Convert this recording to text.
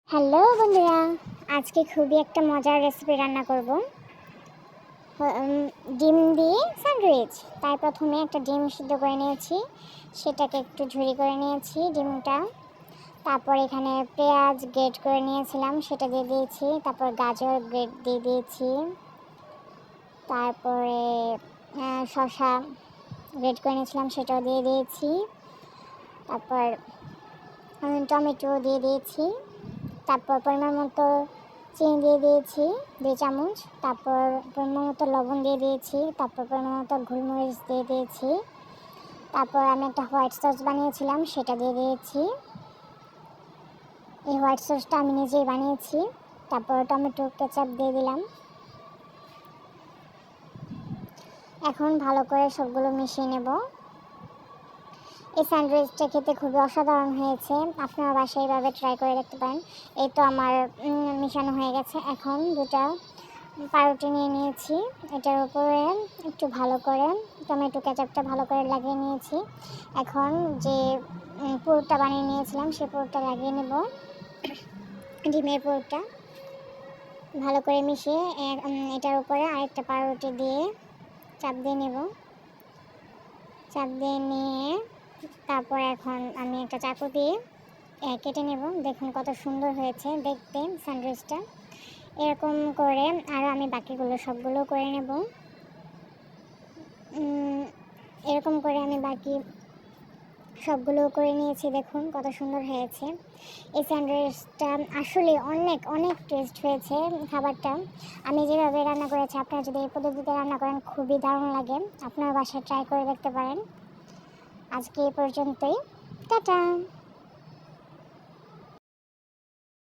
Hello বন্ধুরা, আজকে খুবই একটা মজার রেসিপি রান্না করব। ডিম দিয়ে স্যান্ডউইচ। তাই প্রথমে একটা ডিম সিদ্ধ করে নিয়েছি, সেটাকে একটু ঝুরি করে নিয়েছি ডিমটা। তারপর এখানে পেঁয়াজ গ্রেট করে নিয়েছিলাম, সেটা দিয়ে দিয়েছি। তারপর গাজর গ্রেট দিয়ে দিয়েছি। তারপরে শসা গ্রেট করে নিয়েছিলাম, সেটাও দিয়ে দিয়েছি। তারপর টমেটো দিয়ে দিয়েছি। তারপর পরিমাণ মতো চিনি দিয়ে দিয়েছি 2 চামচ। তারপর পরিমাণ মতো লবণ দিয়ে দিয়েছি। তারপর পরিমাণ মতো গোলমরিচ দিয়ে দিয়েছি। তারপর আমি একটা হোয়াইট সস বানিয়েছিলাম, সেটা দিয়ে দিয়েছি। এই হোয়াইট সসটা আমি নিজেই বানিয়েছি। তারপর টমেটো কেচাপ দিয়ে দিলাম। এখন ভালো করে সবগুলো মিশিয়ে নেব। এই স্যান্ডউইচটা খেতে খুবই অসাধারণ হয়েছে, আপনারা বাসায় এইভাবে ট্রাই করে দেখতে পারেন। এই তো আমার মিশানো হয়ে গেছে। এখন 2টা পাউরুটি নিয়ে নিয়েছি, এটার উপরে একটু ভালো করে টমেটো কেচাপটা ভালো করে লাগিয়ে নিয়েছি। এখন যে পুরটা বানিয়ে নিয়েছিলাম সেই পুরটা লাগিয়ে নেব। ডিমের পুরটা ভালো করে মিশিয়ে এটার উপরে আরেকটা পাউরুটি দিয়ে চাপ দিয়ে নেব। চাপ দিয়ে নিয়ে তারপর এখন আমি একটা চাকু দিয়ে কেটে নেব। দেখুন কত সুন্দর হয়েছে দেখতে স্যান্ডউইচটা। এরকম করে আরও আমি বাকিগুলো সবগুলো করে নেব। এরকম করে আমি বাকি সবগুলো করে নিয়েছি। দেখুন কত সুন্দর হয়েছে এই স্যান্ডউইচটা। আসলে অনেক অনেক টেস্ট হয়েছে খাবারটা। আমি যেভাবে রান্না করেছি, আপনারা যদি এই পদ্ধতিতে রান্না করেন খুবই দারুণ লাগে। আপনারা বাসায় ট্রাই করে দেখতে পারেন। আজকে এই পর্যন্তই, টাটা।